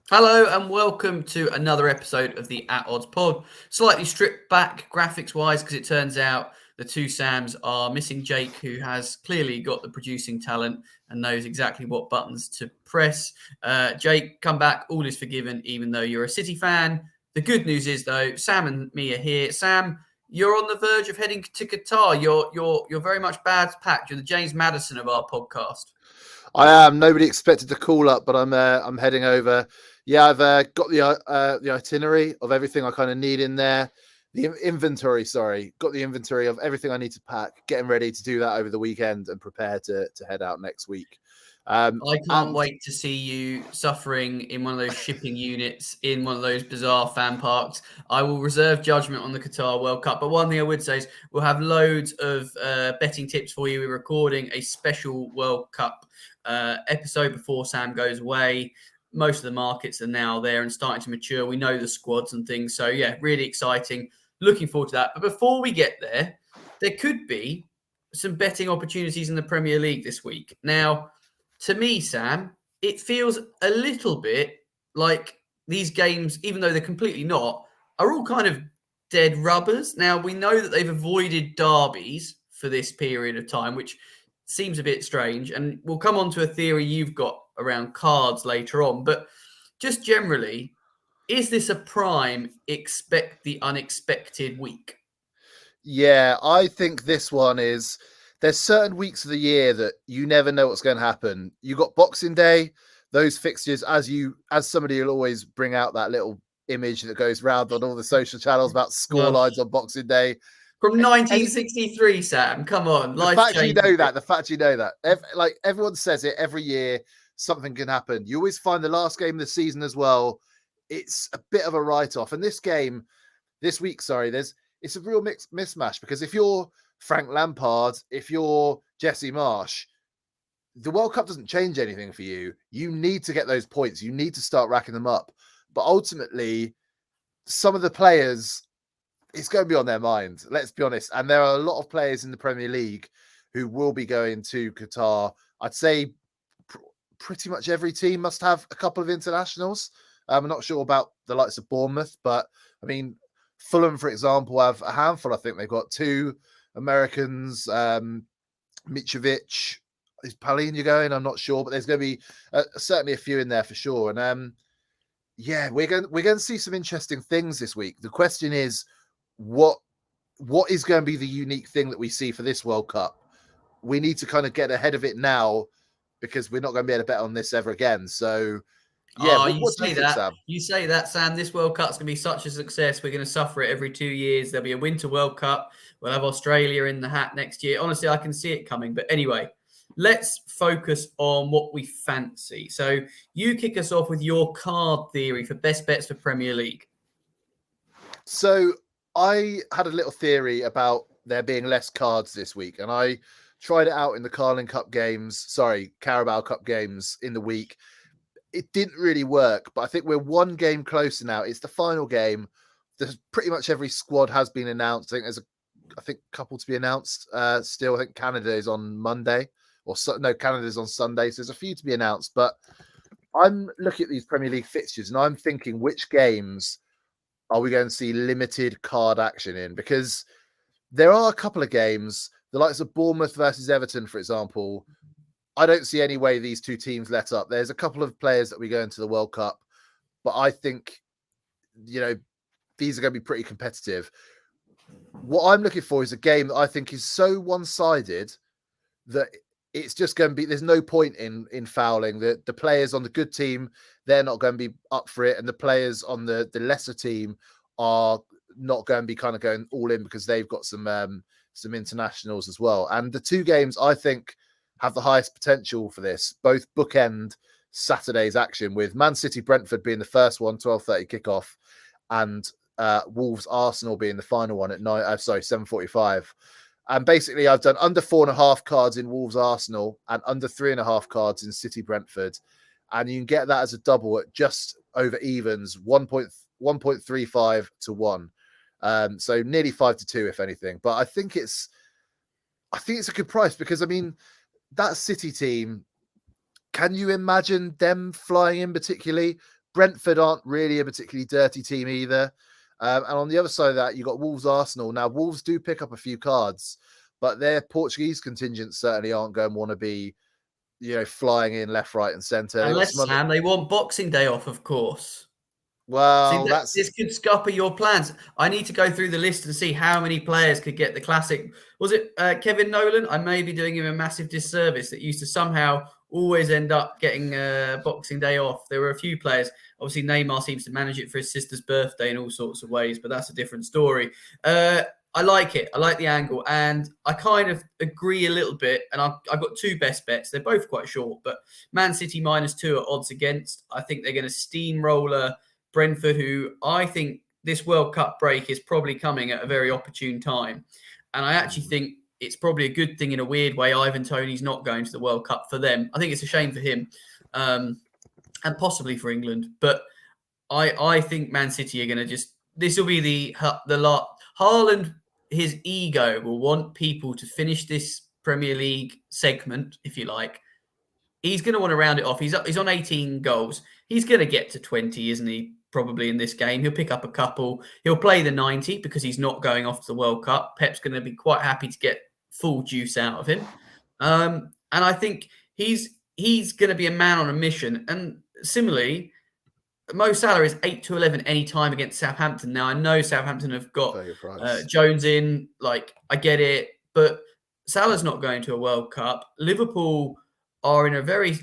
Hello and welcome to another episode of the At Odds Pod. Slightly stripped back graphics wise because it turns out the two Sams are missing Jake, who has clearly got the producing talent and knows exactly what buttons to press. Jake, come back. All is forgiven, even though you're a City fan. The good news is though, Sam and me are here. Sam, you're on the verge of heading to Qatar. You're very much bad packed. You're the James Madison of our podcast. I am. Nobody expected to call up, but I'm heading over. Yeah, I've got the itinerary of everything I kind of need in there. The inventory, sorry, got the inventory of everything I need to pack. Getting ready to do that over the weekend and prepare to head out next week. I can't And wait to see you suffering in one of those shipping units in one of those bizarre fan parks. I will reserve judgment on the Qatar World Cup, but one thing I would say is we'll have loads of betting tips for you. We're recording a special World Cup episode before Sam goes away. Most of the markets are now there and starting to mature. We know the squads and things. So, yeah, really exciting. Looking forward to that. But before we get there, there could be some betting opportunities in the Premier League this week. Now, to me, Sam, it feels a little bit like these games, even though they're completely not, are all kind of dead rubbers. Now, we know that they've avoided derbies for this period of time, which seems a bit strange. And we'll come on to a theory you've got around cards later on. But just generally, is this a prime expect the unexpected week? yeah, I think this one is. There's certain weeks of the year that you never know what's going to happen. You got Boxing Day, those fixtures. As somebody will always bring out that little image that goes round on all the social channels about score Well, lines on Boxing Day. from And 1963, Sam, come on, the life's fact you changed. know that, the fact you know that, like everyone says it every year, something can happen. You always find the last game of the season as well. It's a bit of a write-off. And this week, sorry, it's a real mismatch because if you're Frank Lampard, if you're Jesse Marsh, the World Cup doesn't change anything for you. You need to get those points. You need to start racking them up. But ultimately, some of the players, it's going to be on their mind. Let's be honest. And there are a lot of players in the Premier League who will be going to Qatar. I'd say pretty much every team must have a couple of internationals. I'm not sure about the likes of Bournemouth, but I mean, Fulham, for example, have a handful. I think they've got two Americans, Mitrovic. Is Palhinha going? I'm not sure, but there's going to be certainly a few in there for sure. And yeah, we're going to see some interesting things this week. The question is, what is going to be the unique thing that we see for this World Cup? We need to kind of get ahead of it now because we're not going to be able to bet on this ever again. So yeah, Oh, what do you think, Sam? You say that, Sam. This World Cup's going to be such a success. We're going to suffer it every 2 years. There'll be a Winter World Cup. We'll have Australia in the hat next year. Honestly, I can see it coming. But anyway, let's focus on what we fancy. So you kick us off with your card theory for best bets for Premier League. So I had a little theory about there being less cards this week, and I tried it out in the Carabao Cup games in the week. It didn't really work, but I think we're one game closer now. It's the final game. There's pretty much every squad has been announced. I think there's a couple to be announced still. I think Canada is on Monday, Canada's on Sunday. So there's a few to be announced. But I'm looking at these Premier League fixtures and I'm thinking which games are we going to see limited card action in? Because there are a couple of games, the likes of Bournemouth versus Everton, for example. I don't see any way these two teams let up. There's a couple of players that we go into the World Cup, but I think, these are going to be pretty competitive. What I'm looking for is a game that I think is so one-sided that it's just going to be, there's no point in fouling. The players on the good team, they're not going to be up for it. And the players on the lesser team are not going to be kind of going all in because they've got some internationals as well. And the two games I think have the highest potential for this, both bookend Saturday's action, with Man City Brentford being the first one, 12:30 kickoff, and Wolves Arsenal being the final one at 7:45. And basically, I've done under 4.5 cards in Wolves Arsenal and under 3.5 cards in City Brentford, and you can get that as a double at just over evens, 1.35 to 1. So nearly 5 to 2, if anything. But I think it's a good price because I mean, that City team, can you imagine them flying in particularly? Brentford aren't really a particularly dirty team either. And on the other side of that, you've got Wolves Arsenal. Now, Wolves do pick up a few cards, but their Portuguese contingents certainly aren't going to want to be, flying in left, right, and centre. They've got Unless, some other. Sam, they want Boxing Day off, of course. See, Well, this could scupper your plans. I need to go through the list and see how many players could get the classic. Was it Kevin Nolan? I may be doing him a massive disservice that used to somehow always end up getting Boxing Day off. There were a few players. Obviously, Neymar seems to manage it for his sister's birthday in all sorts of ways, but that's a different story. I like it. I like the angle, and I kind of agree a little bit. And I've got two best bets. They're both quite short, but Man City -2 at odds against. I think they're going to steamroller Brentford, who I think this World Cup break is probably coming at a very opportune time. And I actually think it's probably a good thing in a weird way Ivan Toney's not going to the World Cup for them. I think it's a shame for him and possibly for England. But I think Man City are going to this will be the lot. Haaland, his ego will want people to finish this Premier League segment, if you like. He's going to want to round it off. He's on 18 goals. He's going to get to 20, isn't he? Probably in this game. He'll pick up a couple. He'll play the 90 because he's not going off to the World Cup. Pep's going to be quite happy to get full juice out of him. And I think he's going to be a man on a mission. And similarly, Mo Salah is 8-11 any time against Southampton. Now, I know Southampton have got Jones in. I get it. But Salah's not going to a World Cup. Liverpool are in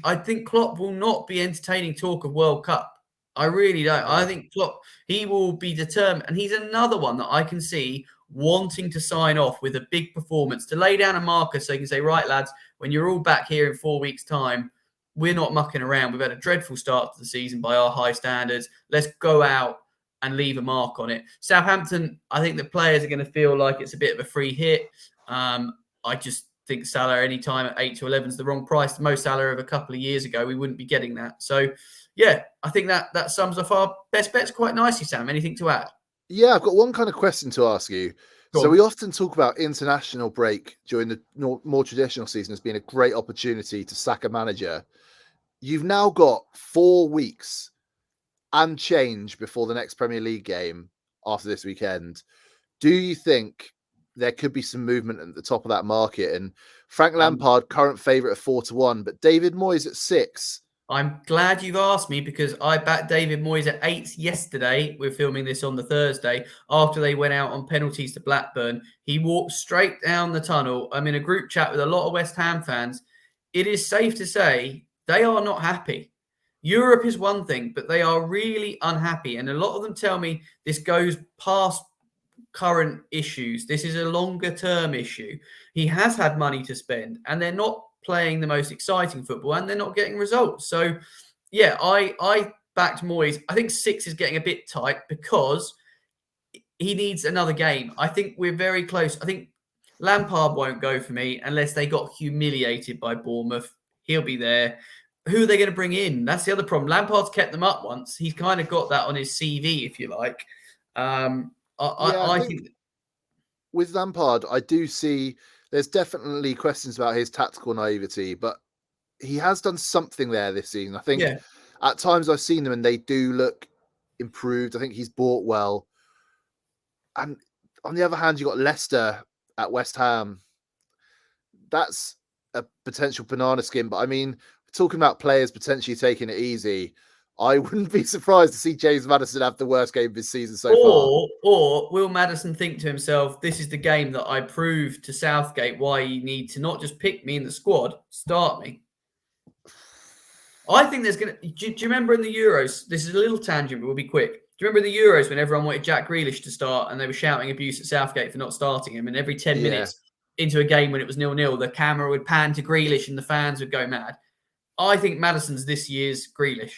I think Klopp will not be entertaining talk of World Cup. I really don't. I think Klopp, he will be determined. And he's another one that I can see wanting to sign off with a big performance, to lay down a marker so he can say, right, lads, when you're all back here in 4 weeks' time, we're not mucking around. We've had a dreadful start to the season by our high standards. Let's go out and leave a mark on it. Southampton, I think the players are going to feel like it's a bit of a free hit. I just think Salah anytime at 8-11 is the wrong price. Mo Salah of a couple of years ago, we wouldn't be getting that. So, yeah, I think that sums up our best bets quite nicely, Sam. Anything to add? Yeah, I've got one kind of question to ask you. So we often talk about international break during the more traditional season as being a great opportunity to sack a manager. You've now got 4 weeks and change before the next Premier League game after this weekend. Do you think there could be some movement at the top of that market? And Frank Lampard, current favourite at 4-1, but David Moyes at 6. I'm glad you've asked me because I backed David Moyes at 8 yesterday. We're filming this on the Thursday after they went out on penalties to Blackburn. He walked straight down the tunnel. I'm in a group chat with a lot of West Ham fans. It is safe to say they are not happy. Europe is one thing, but they are really unhappy. And a lot of them tell me this goes past current issues. This is a longer term issue. He has had money to spend and they're not playing the most exciting football and they're not getting results. So yeah, I backed Moyes. I think 6 is getting a bit tight because he needs another game. I think we're very close. I think Lampard won't go for me unless they got humiliated by Bournemouth. He'll be there. Who are they going to bring in? That's the other problem. Lampard's kept them up once. He's kind of got that on his CV, if you like. I think with Lampard, I do see there's definitely questions about his tactical naivety, but he has done something there this season. I think at times I've seen them and they do look improved. I think he's bought well. And on the other hand, you've got Leicester at West Ham. That's a potential banana skin. But I mean, talking about players potentially taking it easy, I wouldn't be surprised to see James Maddison have the worst game of his season so far. Or will Maddison think to himself, this is the game that I proved to Southgate why you need to not just pick me in the squad, start me. I think there's going to... Do you remember in the Euros, this is a little tangent, but we'll be quick. Do you remember in the Euros when everyone wanted Jack Grealish to start and they were shouting abuse at Southgate for not starting him, and every 10 minutes into a game when it was 0-0, the camera would pan to Grealish and the fans would go mad? I think Maddison's this year's Grealish.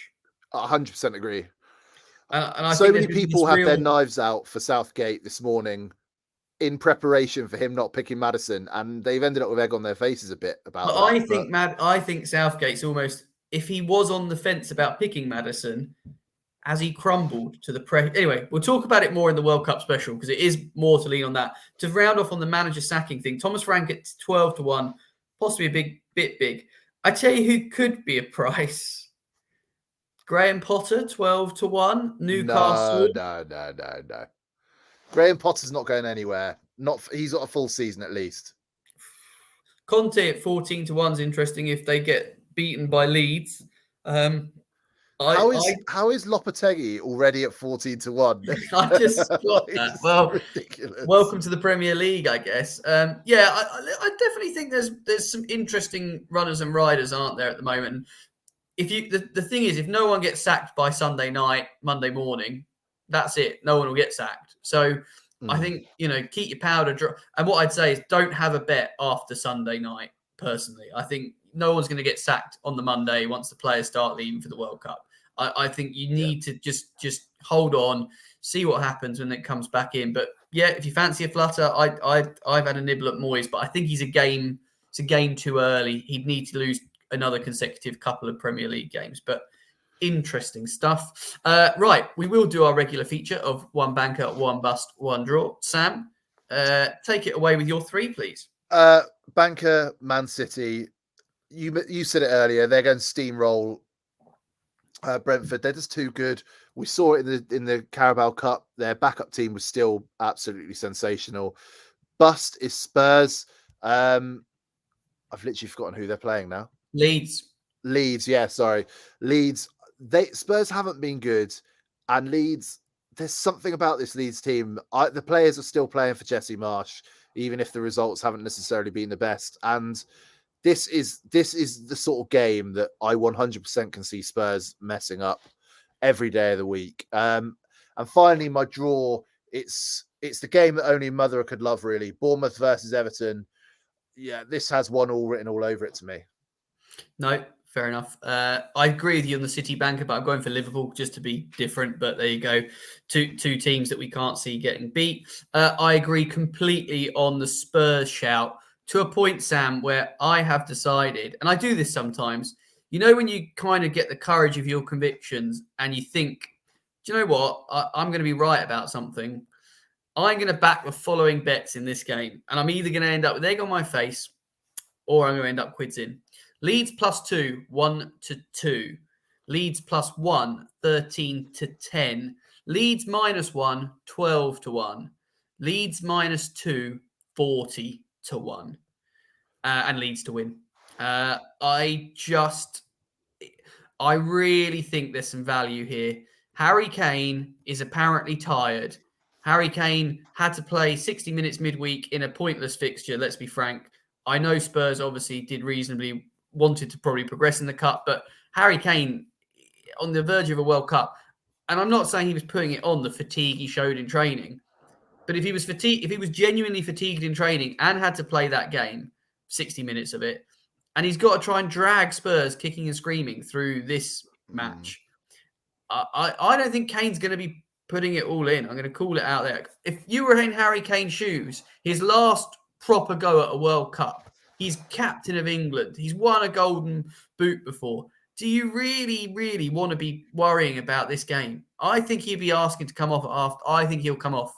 100% agree. And I so think many people had their knives out for Southgate this morning in preparation for him not picking Maddison, and they've ended up with egg on their faces a bit about that. I think Southgate's almost, if he was on the fence about picking Maddison, has he crumbled to the pressure? Anyway, we'll talk about it more in the World Cup special because it is more to lean on that. To round off on the manager sacking thing, Thomas Frank at 12-1, possibly a bit big. I tell you who could be a price. Graham Potter, 12-1. No, Newcastle. no, no, no, no. Graham Potter's not going anywhere. He's got a full season at least. Conte at 14-1 is interesting if they get beaten by Leeds. How I is Lopetegui already at 14-1? I just got that. It's Well, ridiculous. welcome to the Premier League, I guess. Yeah, I definitely think there's some interesting runners and riders, aren't there, at the moment? If you the thing is, if no one gets sacked by Sunday night, Monday morning, that's it. No one will get sacked. So I think keep your powder dry. And what I'd say is don't have a bet after Sunday night. Personally, I think no one's going to get sacked on the Monday once the players start leaving for the World Cup. I think you need to just hold on, see what happens when it comes back in. But yeah, if you fancy a flutter, I've had a nibble at Moyes, but I think it's a game too early. He'd need to lose another consecutive couple of Premier League games. But interesting stuff. Right, we will do our regular feature of one banker, one bust, one draw. Sam, take it away with your three, please. Banker, Man City. You said it earlier. They're going to steamroll Brentford. They're just too good. We saw it in the Carabao Cup. Their backup team was still absolutely sensational. Bust is Spurs. I've literally forgotten who they're playing now. Leeds, yeah, sorry. Leeds. Spurs haven't been good, and Leeds. There's something about this Leeds team. The players are still playing for Jesse Marsh, even if the results haven't necessarily been the best. And this is the sort of game that I 100% can see Spurs messing up every day of the week. And finally, my draw. It's the game that only mother could love, really. Bournemouth versus Everton. Yeah, this has 1-1 written all over it to me. No, fair enough. I agree with you on the City banker, but I'm going for Liverpool just to be different. But there you go. Two teams that we can't see getting beat. I agree completely on the Spurs shout to a point, Sam, where I have decided, and I do this sometimes, when you kind of get the courage of your convictions and you think, do you know what? I'm going to be right about something. I'm going to back the following bets in this game. And I'm either going to end up with egg on my face or I'm going to end up quids in. Leeds +2, 1-2. Leeds +1, 13-10. Leeds -1, 12-1. Leeds -2, 40-1. And Leeds to win. I really think there's some value here. Harry Kane is apparently tired. Harry Kane had to play 60 minutes midweek in a pointless fixture, let's be frank. I know Spurs obviously did reasonably, wanted to probably progress in the cup, but Harry Kane on the verge of a World Cup, and I'm not saying he was putting it on the fatigue he showed in training, but if he was genuinely fatigued in training and had to play that game, 60 minutes of it, and he's got to try and drag Spurs kicking and screaming through this match, I don't think Kane's going to be putting it all in. I'm going to call it out there. If you were in Harry Kane's shoes, his last proper go at a World Cup, he's captain of England. He's won a golden boot before. Do you really, really want to be worrying about this game? I think he'd be asking to come off after. I think he'll come off.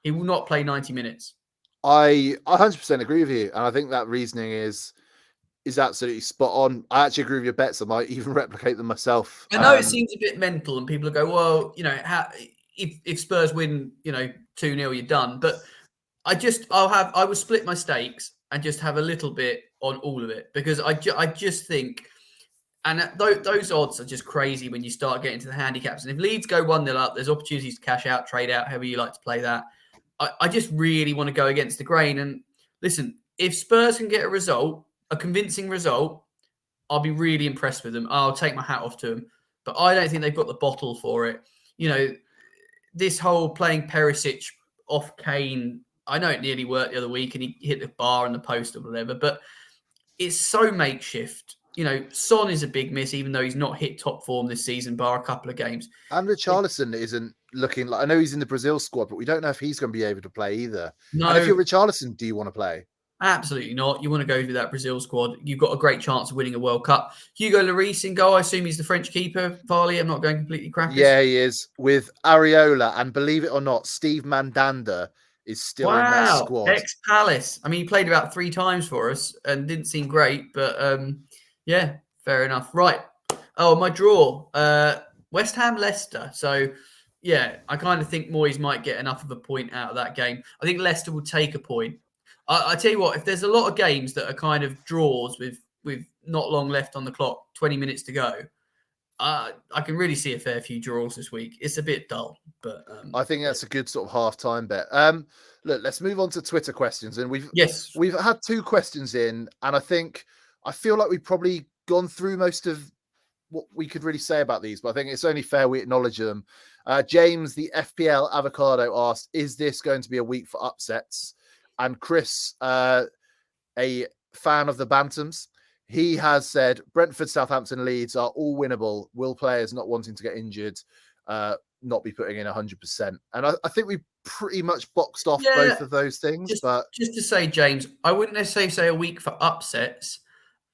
He will not play 90 minutes. I 100% agree with you. And I think that reasoning is absolutely spot on. I actually agree with your bets. I might even replicate them myself. I know it seems a bit mental and people go, well, if Spurs win, 2-0, you're done. But I will split my stakes and just have a little bit on all of it because I just think, and those odds are just crazy when you start getting to the handicaps. And if Leeds go 1-0 up, there's opportunities to cash out, trade out, however you like to play that. I just really want to go against the grain. And listen, if Spurs can get a convincing result, I'll be really impressed with them. I'll take my hat off to them. But I don't think they've got the bottle for it. This whole playing Perisic off Kane, I know it nearly worked the other week and he hit the bar and the post or whatever, but it's so makeshift. Son is a big miss, even though he's not hit top form this season, bar a couple of games. And Richarlison isn't looking like, I know he's in the Brazil squad, but we don't know if he's going to be able to play either. No. And if you're Richarlison, do you want to play? Absolutely not. You want to go through that Brazil squad. You've got a great chance of winning a World Cup. Hugo Lloris in goal. I assume he's the French keeper. Farley, I'm not going completely crackers. Yeah, he is. With Areola, and believe it or not, Steve Mandanda is still in that squad. Ex-Palace. I mean, he played about 3 times for us and didn't seem great, but yeah, fair enough. Right. Oh, my draw. West Ham, Leicester. So, yeah, I kind of think Moyes might get enough of a point out of that game. I think Leicester will take a point. I tell you what, if there's a lot of games that are kind of draws with not long left on the clock, 20 minutes to go, I can really see a fair few draws this week. It's a bit dull, but I think that's a good sort of half-time bet. Look, let's move on to Twitter questions, and yes, we've had 2 questions in, and I feel like we've probably gone through most of what we could really say about these, but I think it's only fair we acknowledge them. James, the FPL Avocado, asked, "Is this going to be a week for upsets?" And Chris, a fan of the Bantams, he has said Brentford, Southampton, Leeds are all winnable. Will players not wanting to get injured not be putting in 100%? And I think we pretty much boxed off both of those things. But just to say, James, I wouldn't necessarily say a week for upsets.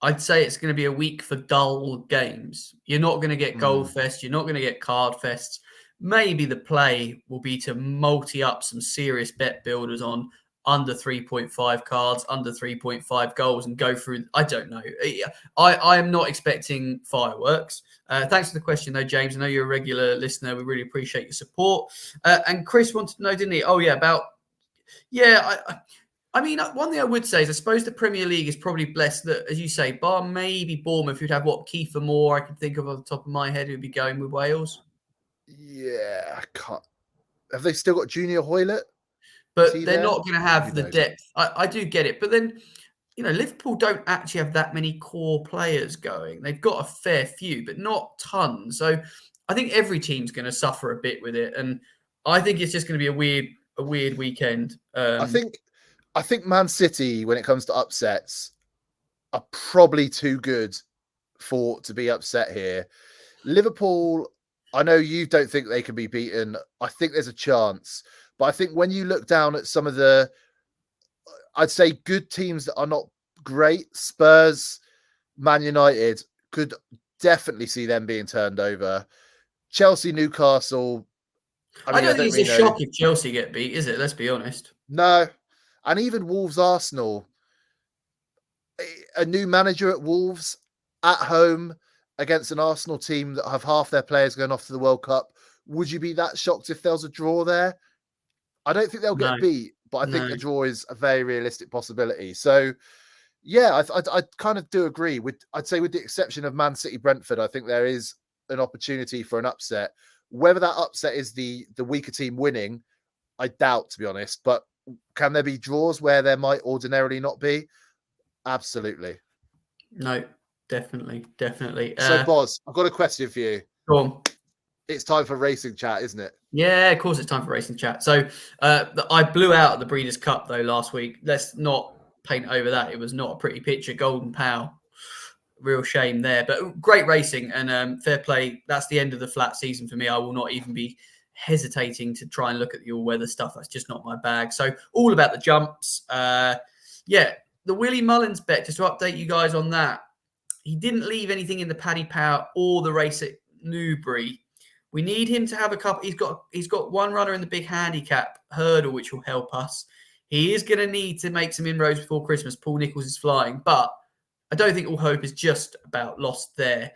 I'd say it's going to be a week for dull games. You're not going to get goal fest. You're not going to get card fests. Maybe the play will be to multi up some serious bet builders on under 3.5 cards, under 3.5 goals, and go through. I don't know. I am not expecting fireworks. Thanks for the question, though, James. I know you're a regular listener. We really appreciate your support. And Chris wanted to know, didn't he? Oh, yeah, about I mean, one thing I would say is I suppose the Premier League is probably blessed that, as you say, bar maybe Bournemouth, who'd have Kiefer Moore, I can think of on the top of my head, who'd be going with Wales. Yeah, I can't. Have they still got Junior Hoylett? But they're not going to have Who the knows? depth. I do get it. But then, Liverpool don't actually have that many core players going. They've got a fair few, but not tons. So I think every team's going to suffer a bit with it. And I think it's just going to be a weird weekend. I think Man City, when it comes to upsets, are probably too good to be upset here. Liverpool, I know you don't think they can be beaten. I think there's a chance. But I think when you look down at some of the, I'd say, good teams that are not great, Spurs, Man United, could definitely see them being turned over. Chelsea, Newcastle. I don't think it's a shock if Chelsea get beat, is it? Let's be honest. No. And even Wolves, Arsenal, a new manager at Wolves at home against an Arsenal team that have half their players going off to the World Cup. Would you be that shocked if there was a draw there? I don't think they'll get beat, but I think a draw is a very realistic possibility. So, yeah, I kind of do agree. I'd say with the exception of Man City, Brentford, I think there is an opportunity for an upset. Whether that upset is the weaker team winning, I doubt, to be honest. But can there be draws where there might ordinarily not be? Absolutely. No, definitely. So, Boz, I've got a question for you. Go on. It's time for racing chat, isn't it? Yeah, of course it's time for racing chat. So I blew out the Breeders' Cup, though, last week. Let's not paint over that. It was not a pretty picture. Golden Pal. Real shame there. But great racing and fair play. That's the end of the flat season for me. I will not even be hesitating to try and look at the all-weather stuff. That's just not my bag. So all about the jumps. The Willie Mullins bet, just to update you guys on that. He didn't leave anything in the Paddy Power or the race at Newbury. We need him to have a couple. He's got one runner in the big handicap hurdle, which will help us. He is going to need to make some inroads before Christmas. Paul Nicholls is flying, but I don't think all hope is just about lost there.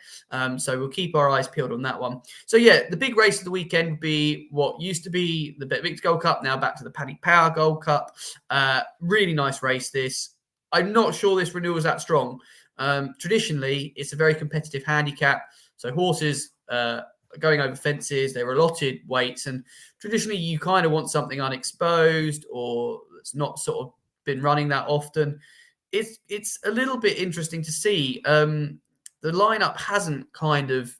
So we'll keep our eyes peeled on that one. So, yeah, the big race of the weekend would be what used to be the BetVictor Gold Cup, now back to the Paddy Power Gold Cup. Really nice race, this. I'm not sure this renewal is that strong. Traditionally, it's a very competitive handicap. So horses going over fences, they're allotted weights. And traditionally, you kind of want something unexposed or that's not sort of been running that often. It's a little bit interesting to see. The lineup hasn't kind of.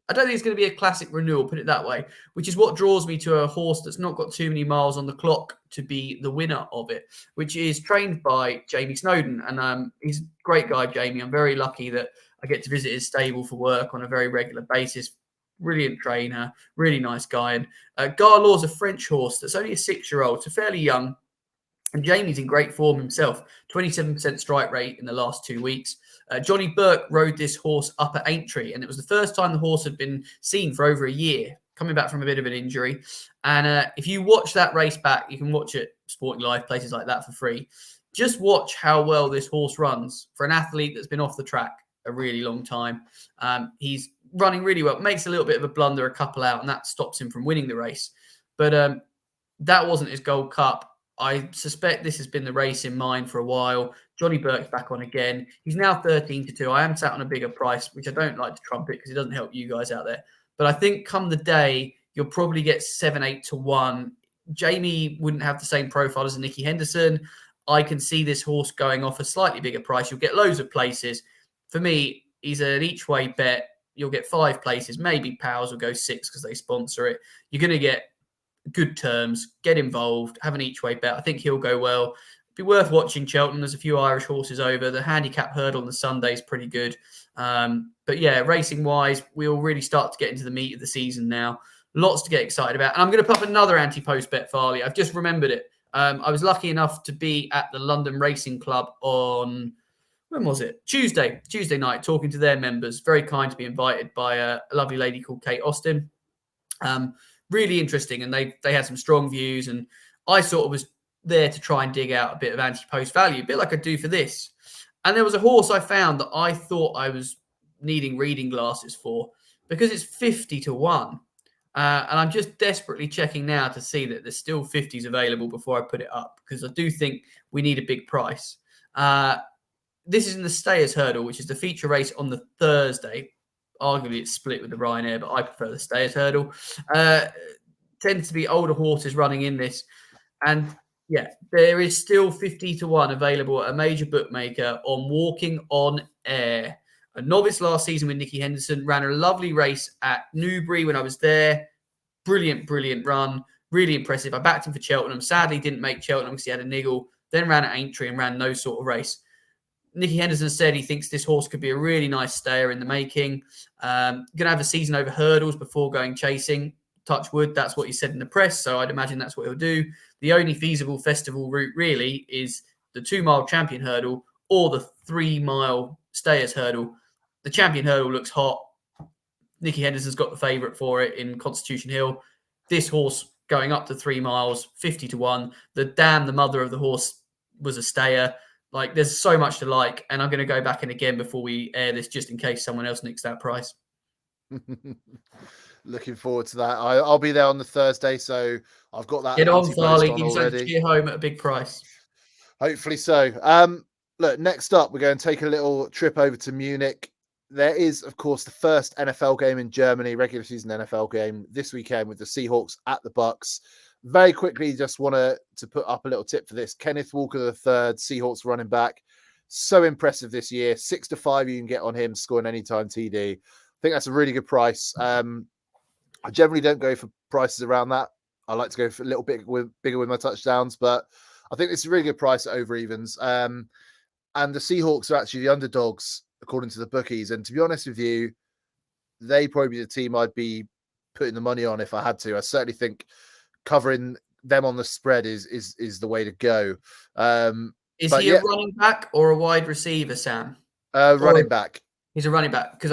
I don't think it's going to be a classic renewal, put it that way, which is what draws me to a horse that's not got too many miles on the clock to be the winner of it, which is trained by Jamie Snowden. And he's a great guy, Jamie. I'm very lucky that I get to visit his stable for work on a very regular basis. Brilliant trainer, really nice guy. And Garlaw's a French horse that's only a 6-year-old, so fairly young. And Jamie's in great form himself, 27% strike rate in the last 2 weeks. Johnny Burke rode this horse up at Aintree, and it was the first time the horse had been seen for over a year, coming back from a bit of an injury. And if you watch that race back, you can watch it Sporting Life, places like that for free. Just watch how well this horse runs for an athlete that's been off the track. a really long time. He's running really well, makes a little bit of a blunder, a couple out, and that stops him from winning the race. But that wasn't his Gold Cup. I suspect this has been the race in mind for a while. Johnny Burke's back on again. He's now 13-2. I am sat on a bigger price, which I don't like to trumpet because it doesn't help you guys out there. But I think come the day, you'll probably get 7-8-1. Jamie wouldn't have the same profile as Nicky Henderson. I can see this horse going off a slightly bigger price. You'll get loads of places. For me, he's an each-way bet. You'll get 5 places. Maybe Powers will go 6 because they sponsor it. You're going to get good terms, get involved, have an each-way bet. I think he'll go well. Be worth watching Cheltenham. There's a few Irish horses over. The handicap hurdle on the Sunday is pretty good. But yeah, racing-wise, we'll really start to get into the meat of the season now. Lots to get excited about. And I'm going to pop another anti-post bet, Farley. I've just remembered it. I was lucky enough to be at the London Racing Club on, when was it? Tuesday night, talking to their members. Very kind to be invited by a lovely lady called Kate Austin. Really interesting, and they had some strong views, and I sort of was there to try and dig out a bit of anti-post value, a bit like I do for this. And there was a horse I found that I thought I was needing reading glasses for because it's 50-1. And I'm just desperately checking now to see that there's still 50s available before I put it up, because I do think we need a big price. This is in the Stayers Hurdle, which is the feature race on the Thursday. Arguably, it's split with the Ryanair, but I prefer the Stayers Hurdle. Tends to be older horses running in this. And yeah, there is still 50-1 available at a major bookmaker on Walking on Air. A novice last season with Nicky Henderson, ran a lovely race at Newbury when I was there. Brilliant run. Really impressive. I backed him for Cheltenham. Sadly, didn't make Cheltenham because he had a niggle. Then ran at Aintree and ran no sort of race. Nicky Henderson said he thinks this horse could be a really nice stayer in the making. Going to have a season over hurdles before going chasing. Touch wood, that's what he said in the press, so I'd imagine that's what he'll do. The only feasible festival route really is the 2-mile champion hurdle or the 3-mile Stayers Hurdle. The champion hurdle looks hot. Nicky Henderson's got the favourite for it in Constitution Hill. This horse going up to 3 miles, 50-1. The mother of the horse was a stayer. Like, there's so much to like, and I'm going to go back in again before we air this just in case someone else nicks that price. Looking forward to that. I'll be there on the Thursday, so I've got that. Get on, Farley. Give already. Cheer home at a big price. Hopefully so. Look, next up, we're going to take a little trip over to Munich. There is, of course, the first NFL game in Germany, regular season NFL game this weekend with the Seahawks at the Bucks. Very quickly, just want to put up a little tip for this. Kenneth Walker III, Seahawks running back. So impressive this year. 6-5 you can get on him, scoring anytime TD. I think that's a really good price. I generally don't go for prices around that. I like to go for a little bit bigger with my touchdowns, but I think it's a really good price at over evens. And the Seahawks are actually the underdogs, according to the bookies. And to be honest with you, they probably be the team I'd be putting the money on if I had to. I certainly think covering them on the spread is the way to go. Is he a running back or a wide receiver, Sam? Running back. He's a running back, because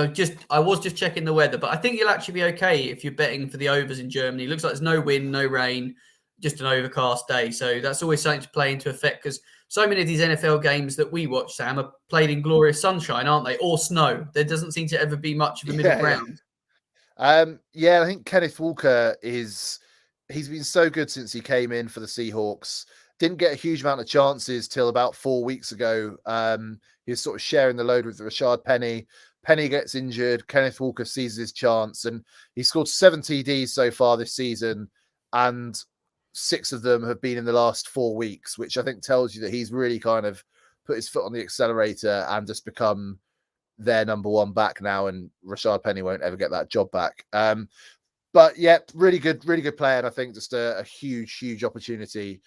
I was just checking the weather, but I think you'll actually be okay if you're betting for the overs in Germany. It looks like there's no wind, no rain, just an overcast day. So that's always something to play into effect, because so many of these NFL games that we watch, Sam, are played in glorious sunshine, aren't they? Or snow. There doesn't seem to ever be much of a middle ground. I think Kenneth Walker he's been so good since he came in for the Seahawks. Didn't get a huge amount of chances till about 4 weeks ago. He was sort of sharing the load with Rashard Penny. Penny gets injured. Kenneth Walker seizes his chance, and he scored 7 TDs so far this season, and 6 of them have been in the last 4 weeks, which I think tells you that he's really kind of put his foot on the accelerator and just become their number one back now, and Rashard Penny won't ever get that job back. But yeah, really good player, and I think just a huge opportunity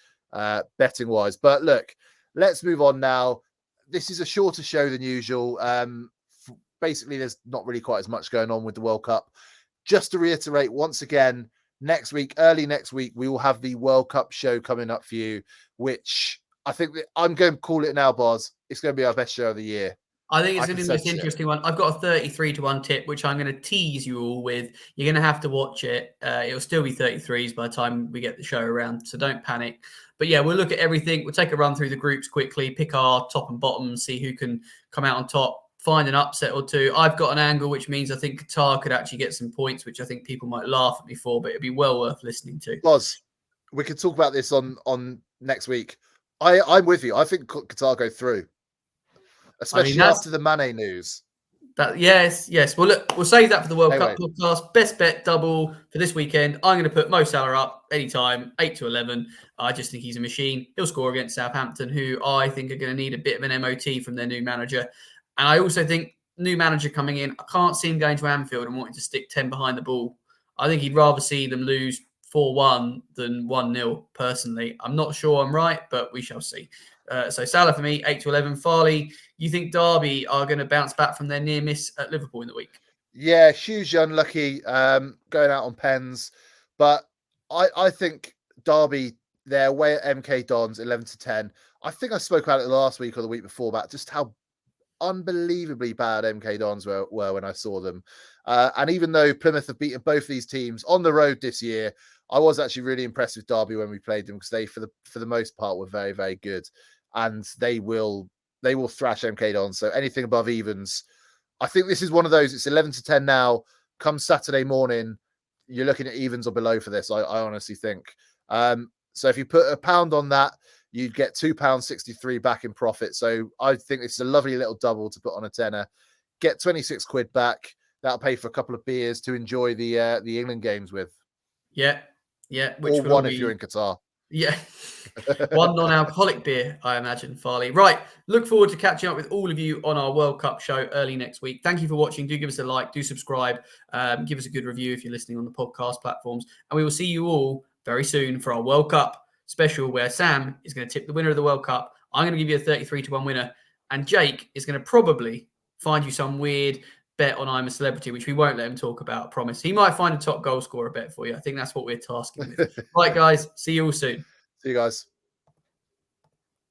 betting wise. But look, let's move on now. This is a shorter show than usual. Basically, there's not really quite as much going on with the World Cup. Just to reiterate once again, early next week, we will have the World Cup show coming up for you, which I think I'm going to call it now, Boz. It's going to be our best show of the year. I think it's going to be the most interesting one. I've got a 33-1 tip, which I'm going to tease you all with. You're going to have to watch it. It'll still be 33s by the time we get the show around, so don't panic. But yeah, we'll look at everything. We'll take a run through the groups quickly, pick our top and bottom, see who can come out on top. find an upset or two. I've got an angle, which means I think Qatar could actually get some points, which I think people might laugh at me for, but it'd be well worth listening to. Boz, we could talk about this on next week. I'm with you. I think Qatar go through, especially after the Mane news. Yes. Well, look, we'll save that for the World Cup podcast. Best bet double for this weekend. I'm going to put Mo Salah up anytime, 8-11. I just think he's a machine. He'll score against Southampton, who I think are going to need a bit of an MOT from their new manager. And I also think new manager coming in, I can't see him going to Anfield and wanting to stick 10 behind the ball. I think he'd rather see them lose 4-1 than 1-0, personally. I'm not sure I'm right, but we shall see. So Salah for me, 8-11. Farley, you think Derby are going to bounce back from their near miss at Liverpool in the week? Yeah, hugely unlucky going out on pens. But I think Derby, they're away at MK Dons, 11-10. I think I spoke about it last week or the week before about just how unbelievably bad MK Dons were when I saw them. And even though Plymouth have beaten both these teams on the road this year, I was actually really impressed with Derby when we played them because they, for the most part, were very, very good. And they will thrash MK Dons. So anything above evens, I think this is one of those. It's 11-10 now. Come Saturday morning, you're looking at evens or below for this. I honestly think. So if you put £1 on that, you'd get £2.63 back in profit. So I think it's a lovely little double to put on a tenner. Get 26 quid back. That'll pay for a couple of beers to enjoy the England games with. Yeah. Which or one if you're in Qatar. Yeah. One non-alcoholic beer, I imagine, Farley. Right. Look forward to catching up with all of you on our World Cup show early next week. Thank you for watching. Do give us a like. Do subscribe. Give us a good review if you're listening on the podcast platforms. And we will see you all very soon for our World Cup special where Sam is going to tip the winner of the World Cup. I'm going to give you a 33-1 winner. And Jake is going to probably find you some weird bet on I'm a Celebrity, which we won't let him talk about, I promise. He might find a top goal scorer bet for you. I think that's what we're tasking with. Right, guys. See you all soon. See you guys.